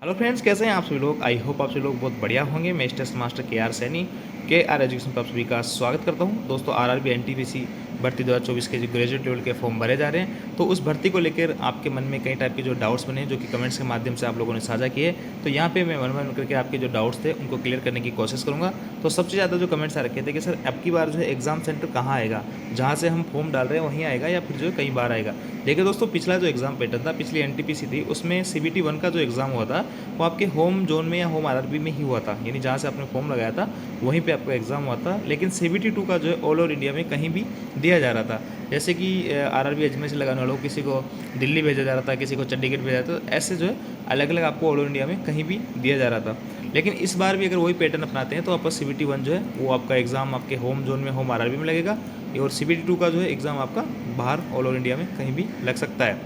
Hello friends, कैसे हैं आप सभी लोग। आई होप आप सभी लोग बहुत बढ़िया होंगे। मैं स्टेशन मास्टर के आर सैनी के आर एजुकेशन पर आप सभी का स्वागत करता हूं। दोस्तों, आरआरबी एनटीपीसी भर्ती 2024 के जो ग्रेजुएट लेवल के फॉर्म भरे जा रहे हैं, तो उस भर्ती को लेकर आपके मन में कई टाइप के जो डाउट्स बने हैं, जो कि कमेंट्स के माध्यम से आप लोगों ने साझा किए। तो यहाँ पे मैं वन करके आपके जो डाउट्स थे उनको क्लियर करने की कोशिश करूँगा। तो सबसे ज़्यादा जो कमेंट्स आ रखे थे कि सर अब की बार जो है एग्जाम सेंटर कहाँ आएगा, जहाँ से हम फॉर्म डाल रहे हैं वहीं आएगा या फिर जो है कई बार आएगा। देखिए दोस्तों, पिछला जो एग्ज़ाम पैटर्न था, पिछली एनटीपीसी थी, उसमें सीबीटी 1 का जो एग्ज़ाम हुआ था वो आपके होम जोन में या होम आरआरबी में ही हुआ था, यानी जहाँ से आपने फॉर्म लगाया था वहीं पे आपका एग्ज़ाम हुआ था। लेकिन सीबीटी 2 का जो है ऑल ओवर इंडिया में कहीं भी दिया जा रहा था। जैसे कि आरआरबी अजमेर से लगाने वालों को किसी को दिल्ली भेजा जा रहा था, किसी को चंडीगढ़ भेजा जा रहा था, ऐसे जो है अलग अलग आपको ऑल ओवर इंडिया में कहीं भी दिया जा रहा था। लेकिन इस बार भी अगर वही पैटर्न अपनाते हैं तो आपका सीबीटी 1 जो है वो आपका एग्ज़ाम आपके होम जोन में होम आरआरबी में लगेगा, और सीबीटी 2 का जो है एग्ज़ाम आपका बाहर ऑल ओवर इंडिया में कहीं भी लग सकता है।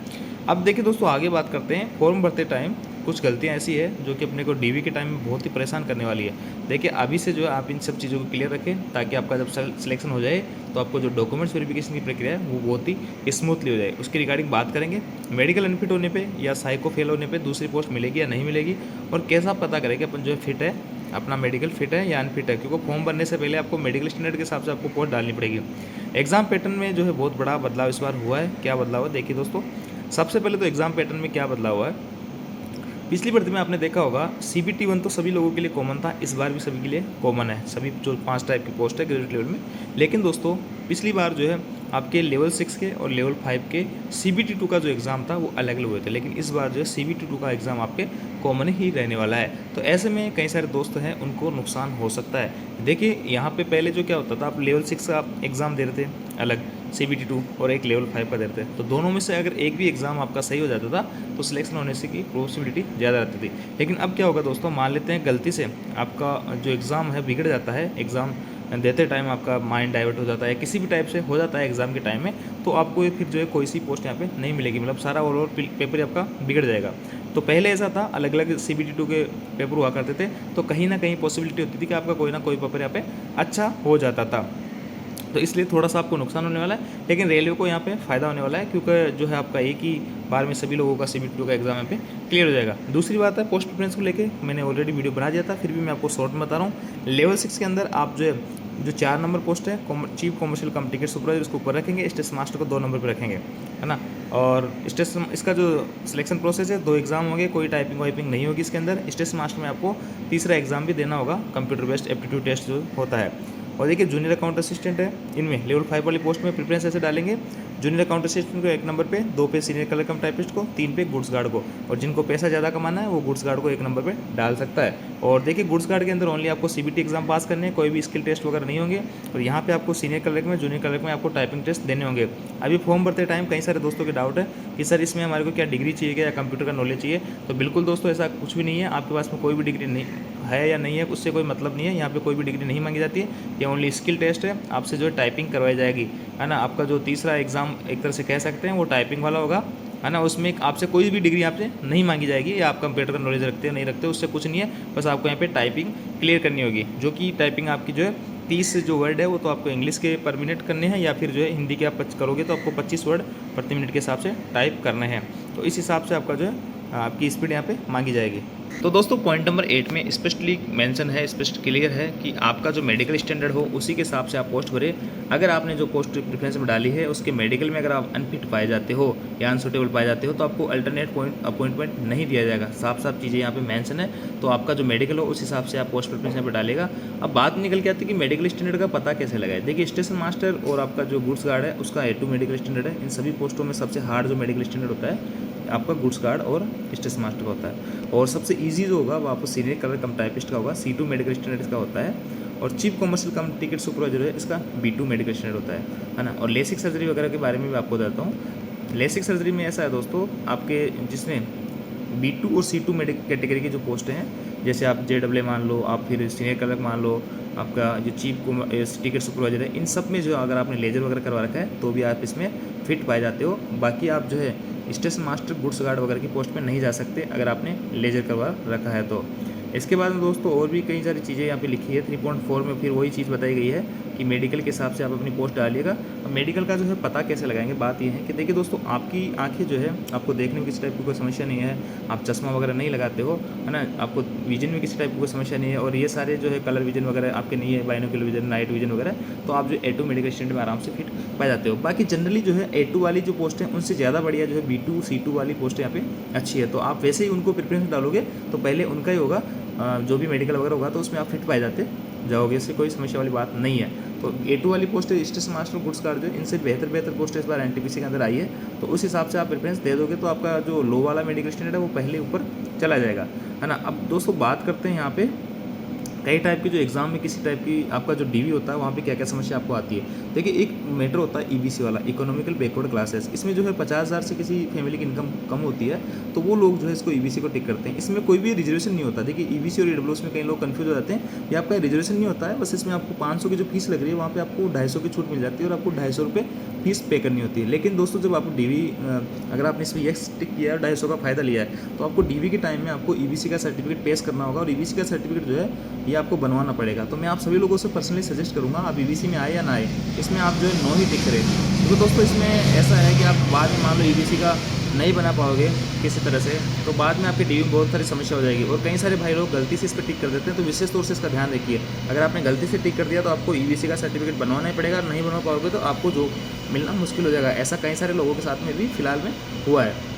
अब देखिए दोस्तों, आगे बात करते हैं। फॉर्म भरते टाइम कुछ गलतियाँ ऐसी है जो कि अपने को डीवी के टाइम में बहुत ही परेशान करने वाली है। देखिए, अभी से जो है आप इन सब चीज़ों को क्लियर रखें, ताकि आपका जब सिलेक्शन हो जाए तो आपको जो डॉक्यूमेंट्स वेरिफिकेशन की प्रक्रिया है वो बहुत ही स्मूथली हो जाए। उसके रिगार्डिंग बात करेंगे। मेडिकल अनफिट होने पे या साइको फेल होने पे दूसरी पोस्ट मिलेगी या नहीं मिलेगी, और कैसा पता करें कि अपन जो है फिट है, अपना मेडिकल फिट है या अनफिट है, क्योंकि फॉर्म भरने से पहले आपको मेडिकल स्टैंडर्ड के हिसाब से आपको पोस्ट डालनी पड़ेगी। एग्जाम पैटर्न में जो है बहुत बड़ा बदलाव इस बार हुआ है। क्या बदलाव है देखिए दोस्तों, सबसे पहले तो एग्जाम पैटर्न में क्या बदलाव हुआ है। पिछली भर्ती में आपने देखा होगा सीबीटी 1 तो सभी लोगों के लिए कॉमन था, इस बार भी सभी के लिए कॉमन है, सभी जो 5 टाइप की पोस्ट है ग्रेजुएट लेवल में। लेकिन दोस्तों, पिछली बार जो है आपके लेवल 6 के और लेवल 5 के सीबीटी 2 का जो एग्ज़ाम था वो अलग अलग हुए थे, लेकिन इस बार जो है सीबीटी 2 का एग्ज़ाम आपके कॉमन ही रहने वाला है। तो ऐसे में कई सारे दोस्त हैं उनको नुकसान हो सकता है। देखिए, यहाँ पे पहले जो क्या होता था, आप लेवल 6 का एग्ज़ाम दे रहे थे अलग सीबीटी 2 और एक लेवल 5 का दे रहे थे, तो दोनों में से अगर एक भी एग्ज़ाम आपका सही हो जाता था तो सिलेक्शन होने से की पॉसिबिलिटी ज़्यादा रहती थी। लेकिन अब क्या होगा दोस्तों, मान लेते हैं गलती से आपका जो एग्ज़ाम है बिगड़ जाता है, एग्ज़ाम देते टाइम आपका माइंड डाइवर्ट हो जाता है, किसी भी टाइप से हो जाता है एग्ज़ाम के टाइम में, तो आपको ये फिर जो है कोई सी पोस्ट यहाँ पे नहीं मिलेगी, मतलब सारा ओवरऑल पेपर आपका बिगड़ जाएगा। तो पहले ऐसा था, अलग अलग सीबीटी 2 के पेपर हुआ करते थे, तो कहीं ना कहीं पॉसिबिलिटी होती थी कि आपका कोई ना कोई पेपर यहाँ पे अच्छा हो जाता था। तो इसलिए थोड़ा सा आपको नुकसान होने वाला है, लेकिन रेलवे को यहाँ पे फ़ायदा होने वाला है, क्योंकि जो है आपका एक ही बार में सभी लोगों का सीबीटी 2 का एग्ज़ाम यहाँ पे क्लियर हो जाएगा। दूसरी बात है, पोस्ट प्रेफरेंस को लेके मैंने ऑलरेडी वीडियो बना दिया था, फिर भी मैं आपको शॉर्ट में बता रहा हूँ। लेवल 6 के अंदर आप जो 4 नंबर पोस्ट है चीफ कॉमर्शियल कम टिकट सुपरवाइजर, उसको ऊपर रखेंगे, स्टेशन मास्टर को 2 नंबर पर रखेंगे, है ना। और स्टेशन इसका जो सिलेक्शन प्रोसेस है, 2 एग्जाम होंगे, कोई टाइपिंग वाइपिंग नहीं होगी इसके अंदर। स्टेशन मास्टर में आपको तीसरा एग्जाम भी देना होगा, कंप्यूटर बेस्ड एप्टीट्यूड टेस्ट जो होता है। और देखिए, जूनियर अकाउंट असिस्टेंट है, इनमें लेवल 5 वाली पोस्ट में प्रेफरेंस ऐसे डालेंगे, जूनियर अकाउंट असिस्टेंट को 1 नंबर पे, 2 पे सीनियर कलर कम टाइपिस्ट को, 3 पे गुड्स गार्ड को, और जिनको पैसा ज़्यादा कमाना है वो गुड्स गार्ड को 1 नंबर पे डाल सकता है। और देखिए, गुड्स गार्ड के अंदर ओनली आपको सीबीटी एग्जाम पास करने हैं, कोई भी स्किल टेस्ट वगैरह नहीं होंगे, और यहाँ पे आपको सीनियर कलर में जूनियर कलर में आपको टाइपिंग टेस्ट देने होंगे। अभी फॉर्म भरते टाइम कई सारे दोस्तों के डाउट है कि सर इसमें हमारे को क्या डिग्री चाहिए क्या, या कंप्यूटर का नॉलेज चाहिए। तो बिल्कुल दोस्तों, ऐसा कुछ भी नहीं है, आपके पास में कोई भी डिग्री नहीं है या नहीं है उससे कोई मतलब नहीं है, यहाँ पे कोई भी डिग्री नहीं मांगी जाती है। ये ओनली स्किल टेस्ट है, आपसे जो है टाइपिंग करवाई जाएगी, है ना। आपका जो तीसरा एग्जाम एक तरह से कह सकते हैं वो टाइपिंग वाला होगा, है ना। उसमें आपसे कोई भी डिग्री आपसे नहीं मांगी जाएगी, या आप कंप्यूटर का नॉलेज रखते हो नहीं रखते हो उससे कुछ नहीं है, बस आपको यहाँ पे टाइपिंग क्लियर करनी होगी, जो कि टाइपिंग आपकी जो है 30 जो वर्ड है वो तो आपको इंग्लिश के पर मिनट करने हैं, या फिर जो है हिंदी के आप करोगे तो आपको 25 वर्ड प्रति मिनट के हिसाब से टाइप करने हैं। तो इस हिसाब से आपका जो है आपकी स्पीड यहाँ पे मांगी जाएगी। तो दोस्तों, पॉइंट नंबर 8 में स्पष्टली मेंशन है, स्पष्ट क्लियर है कि आपका जो मेडिकल स्टैंडर्ड हो उसी के हिसाब से आप पोस्ट भरें। अगर आपने जो पोस्ट प्रेफरेंस में डाली है उसके मेडिकल में अगर आप अनफिट पाए जाते हो या अनसुटेबल पाए जाते हो तो आपको अल्टरनेट अपॉइंटमेंट नहीं दिया जाएगा। साफ साफ चीज़ें यहाँ पे मेंशन है, तो आपका जो मेडिकल हो उस हिसाब से आप पोस्ट प्रेफरेंस यहाँ पे डालेगा। अब बात निकल के आती है कि मेडिकल स्टैंडर्ड का पता कैसे लगाए। देखिए, स्टेशन मास्टर और आपका जो गुड्स गार्ड है उसका A2 मेडिकल स्टैंडर्ड है। इन सभी पोस्टों में सबसे हार्ड जो मेडिकल स्टैंडर्ड होता है आपका गुड्स गार्ड और स्टेशन मास्टर का होता है, और सबसे इजी जो होगा वो आपको सीनियर कलर कम टाइपिस्ट का होगा, C2 मेडिकल स्टैंडर्ड इसका होता है। और चीफ कॉमर्शियल कम टिकट सुपरवाइजर है, इसका B2 मेडिकल स्टैंडर्ड होता है ना। और लेसिक सर्जरी वगैरह के बारे में भी आपको बताता हूँ। लेसिक सर्जरी में ऐसा है दोस्तों, आपके जिसमें B2 और C2 मेडिकल कैटेगरी की जो पोस्ट हैं, जैसे आप JAA मान लो, आप फिर सीनियर कलर मान लो, आपका जो चीफ टिकट सुपरवाइजर है, इन सब में जो अगर आपने लेजर वगैरह करवा रखा है तो भी आप इसमें फिट पाए जाते हो। बाकी आप जो है स्टेशन मास्टर गुड्स गार्ड वगैरह की पोस्ट में नहीं जा सकते अगर आपने लेजर करवा रखा है तो। इसके बाद में दोस्तों और भी कई सारी चीज़ें यहाँ पे लिखी है। 3.4 में फिर वही चीज़ बताई गई है कि मेडिकल के हिसाब से आप अपनी पोस्ट डालिएगा। अब मेडिकल का जो है पता कैसे लगाएंगे, बात ये है कि देखिए दोस्तों, आपकी आंखें जो है आपको देखने में किसी टाइप की कोई समस्या नहीं है, आप चश्मा वगैरह नहीं लगाते हो, है ना, आपको विजन में किसी टाइप की कोई समस्या नहीं है, और ये सारे जो है कलर विजन वगैरह आपके नहीं है, बाइनोक्यूलर विजन, नाइट विजन वगैरह, तो आप जो A2 मेडिकल स्टूडेंट में आराम से फिट पा जाते हो। बाकी जनरली जो है A2 वाली जो पोस्ट है उनसे ज़्यादा बढ़िया जो है B2 C2 वाली पोस्ट यहाँ पे अच्छी है, तो आप वैसे ही उनको प्रेफरेंस डालोगे तो पहले उनका ही होगा, जो भी मेडिकल वगैरह होगा तो उसमें आप फिट पाए जाते जाओगे, इससे कोई समस्या वाली बात नहीं है। तो A2 वाली पोस्ट है स्टेशन मास्टर गुड्स गार्ड, जो इनसे बेहतर पोस्ट इस बार NTPC के अंदर आई है, तो उस हिसाब से आप प्रेफरेंस दे दोगे तो आपका जो लो वाला मेडिकल स्टैंडर्ड है वो पहले ऊपर चला जाएगा, है ना। अब दोस्तों बात करते हैं यहाँ पे कई टाइप के जो एग्ज़ाम में किसी टाइप की आपका जो DV होता है वहाँ पे क्या क्या समस्या आपको आती है। देखिए एक मैटर होता है EBC वाला, इकोनॉमिकल बैकवर्ड क्लासेस, इसमें जो है 50,000 से किसी फैमिली की इनकम कम होती है तो वो लोग जो है इसको EBC को टिक करते हैं। इसमें कोई भी रिजर्वेशन नहीं होता। देखिए EBC और EWS में कई लोग कन्फ्यूज हो जाते हैं, ये आपका रिजर्वेशन नहीं होता है, बस इसमें आपको 500 की जो फीस लग रही है वहाँ पर आपको 250 की छूट मिल जाती है और आपको 250 रुपये फीस पे करनी होती है। लेकिन दोस्तों जब आपको DV अगर आपने इसमें यस टिक किया है, 250 का फ़ायदा लिया है, तो आपको DV के टाइम में आपको EBC का सर्टिफिकेट पेश करना होगा, और EBC का सर्टिफिकेट जो है ये आपको बनवाना पड़ेगा। तो मैं आप सभी लोगों से पर्सनली सजेस्ट करूँगा आप EBC में आए या ना आए, इसमें आप जो है नो ही टिक करें, क्योंकि दोस्तों इसमें ऐसा है कि आप बाद में मान लो EBC का नहीं बना पाओगे किसी तरह से, तो बाद में आपके DV में बहुत सारी समस्या हो जाएगी। और कई सारे भाई लोग गलती से इस पर टिक कर देते हैं, तो विशेष तौर से इसका ध्यान रखिए। अगर आपने गलती से टिक कर दिया तो आपको EBC का सर्टिफिकेट बनवाना ही पड़ेगा, नहीं बनवा पाओगे तो आपको जो मिलना मुश्किल हो जाएगा। ऐसा कई सारे लोगों के साथ में भी फिलहाल में हुआ है।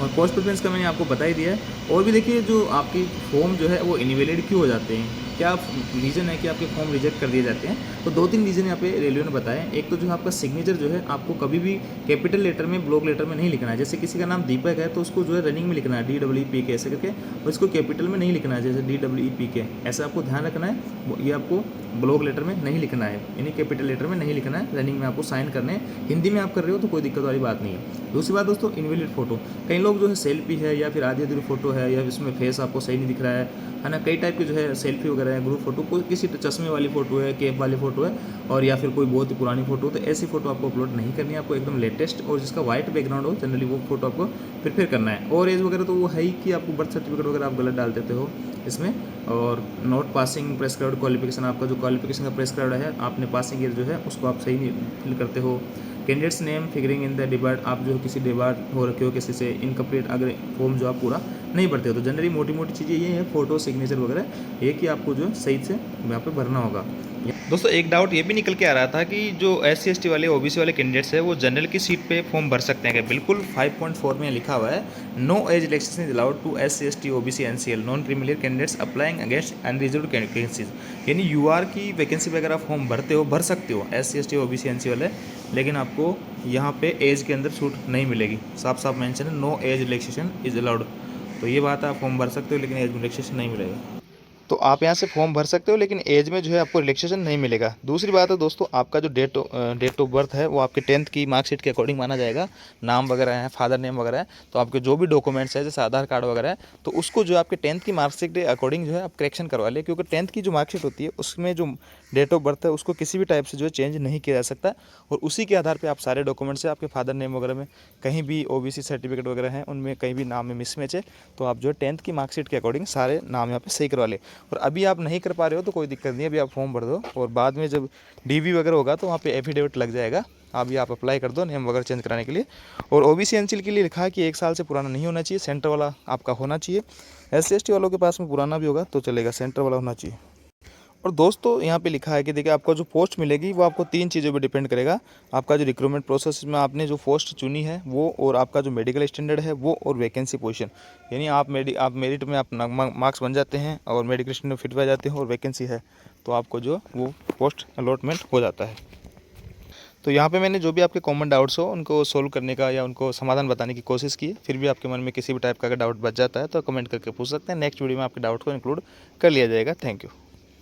और पोस्ट प्रेफरेंस का मैंने आपको बता ही दिया है। और भी देखिए जो आपकी फॉर्म जो है वो इनवैलिड क्यों हो जाते हैं, क्या रीज़न है कि आपके फॉर्म रिजेक्ट कर दिए जाते हैं, तो 2-3 रीज़न यहाँ पे रेलवे ने बताए। एक तो जो आपका सिग्नेचर जो है आपको कभी भी कैपिटल लेटर में, ब्लॉक लेटर में नहीं लिखना है। जैसे किसी का नाम दीपक है तो उसको जो है रनिंग में लिखना है DEEPK ऐसे करके, और इसको कैपिटल में नहीं लिखना है जैसे DEEPK, ऐसा आपको ध्यान रखना है। ये आपको ब्लॉक लेटर में नहीं लिखना है, यानी कैपिटल लेटर में नहीं लिखना है, रनिंग में आपको साइन करने हैं। हिंदी में आप कर रहे हो तो कोई दिक्कत वाली बात नहीं है। दूसरी बात दोस्तों, इनवैलिड फोटो, कई लोग जो है सेल्फी है या फिर आधी अधूरी फोटो है, या इसमें फेस आपको सही नहीं दिख रहा है ना, कई टाइप के जो है सेल्फी वगैरह है, ग्रुप फोटो, कोई किसी चश्मे वाली फोटो है, कैप वाली फोटो है, और या फिर कोई बहुत ही पुरानी फोटो, तो ऐसी फोटो आपको अपलोड नहीं करनी है। आपको एकदम लेटेस्ट और जिसका वाइट बैकग्राउंड हो जनरली वो फोटो आपको प्रिपेयर करना है। और एज वगैरह तो वो है ही कि आपको बर्थ सर्टिफिकेट वगैरह आप गलत डाल देते हो इसमें, और नॉट पासिंग प्रेस्क्राइब्ड क्वालिफिकेशन, आपका जो क्वालिफिकेशन का प्रेस्क्राइब्ड है, आपने पासिंग ईयर जो है उसको आप सही नहीं फिल करते हो। Candidates name figuring in the debate, आप जो किसी डिबार्ट हो रखे हो किसी से, इनकम्प्लीट अगर फॉर्म जो आप पूरा नहीं भरते हो। तो जनरली मोटी मोटी चीज़ें ये हैं, फोटो सिग्नेचर वगैरह, ये कि आपको जो सही से यहाँ पे भरना होगा। दोस्तों एक डाउट ये भी निकल के आ रहा था कि जो SC ST वाले OBC वाले कैंडिडेट्स है वो जनरल की सीट पे फॉर्म भर सकते हैं क्या? बिल्कुल 5.4 में लिखा हुआ है, no age relaxation is allowed to SC ST OBC NCL non criminal candidates applying against unreserved vacancies. यानी UR की वैकेंसी वगैरह फॉर्म भरते हो, भर सकते हो SC ST OBC NC वाले, लेकिन आपको यहाँ पे एज के अंदर छूट नहीं मिलेगी। साफ साफ मेंशन है, no age relaxation is allowed. तो ये बात है, आप फॉर्म भर सकते हो लेकिन एज रिलैक्सेशन नहीं मिलेगा। तो आप यहाँ से फॉर्म भर सकते हो लेकिन एज में जो है आपको रिलैक्सेशन नहीं मिलेगा। दूसरी बात है दोस्तों, आपका जो डेट ऑफ बर्थ है वो आपके 10th की मार्कशीट के अकॉर्डिंग माना जाएगा। नाम वगैरह है, फादर नेम वगैरह है, तो आपके जो भी डॉक्यूमेंट्स है जैसे आधार कार्ड वगैरह है, तो उसको जो आपके 10th की मार्कशीट के अकॉर्डिंग जो है आप करेक्शन करवा लें, क्योंकि 10th की जो मार्कशीट होती है उसमें जो डेट ऑफ बर्थ है उसको किसी भी टाइप से जो है चेंज नहीं किया जा सकता, और उसी के आधार पर आप सारे डॉक्यूमेंट्स है, आपके फादर नेम वगैरह में कहीं भी OBC सर्टिफिकेट वगैरह हैं उनमें कहीं भी नाम में मिसमैच है, तो आप जो है 10th की मार्कशीट के अकॉर्डिंग सारे नाम यहाँ पे सही करवा लें। और अभी आप नहीं कर पा रहे हो तो कोई दिक्कत नहीं है, अभी आप फॉर्म भर दो, और बाद में जब DV वगैरह होगा तो वहाँ पे एफिडेविट लग जाएगा, अभी आप अप्लाई कर दो नेम वगैरह चेंज कराने के लिए। और OBC NCL के लिए लिखा है कि 1 साल से पुराना नहीं होना चाहिए, सेंटर वाला आपका होना चाहिए। SC ST वालों के पास में पुराना भी होगा तो चलेगा, सेंटर वाला होना चाहिए। और दोस्तों यहाँ पे लिखा है कि देखिए आपको जो पोस्ट मिलेगी वो आपको 3 चीज़ों पे डिपेंड करेगा। आपका जो रिक्रूटमेंट प्रोसेस में आपने जो पोस्ट चुनी है वो, और आपका जो मेडिकल स्टैंडर्ड है वो, और वैकेंसी पोजीशन। यानी आप मेरिट में आप मार्क्स बन जाते हैं और मेडिकल स्टैंडर्ड फिट पा जाते हैं और वैकेंसी है तो आपको जो वो पोस्ट अलॉटमेंट हो जाता है। तो यहाँ पे मैंने जो भी आपके कॉमन डाउट्स हो उनको सोल्व करने का या उनको समाधान बताने की कोशिश की। फिर भी आपके मन में किसी भी टाइप का अगर डाउट बच जाता है तो कमेंट करके पूछ सकते हैं। नेक्स्ट वीडियो में आपके डाउट को इंक्लूड कर लिया जाएगा। Thank you.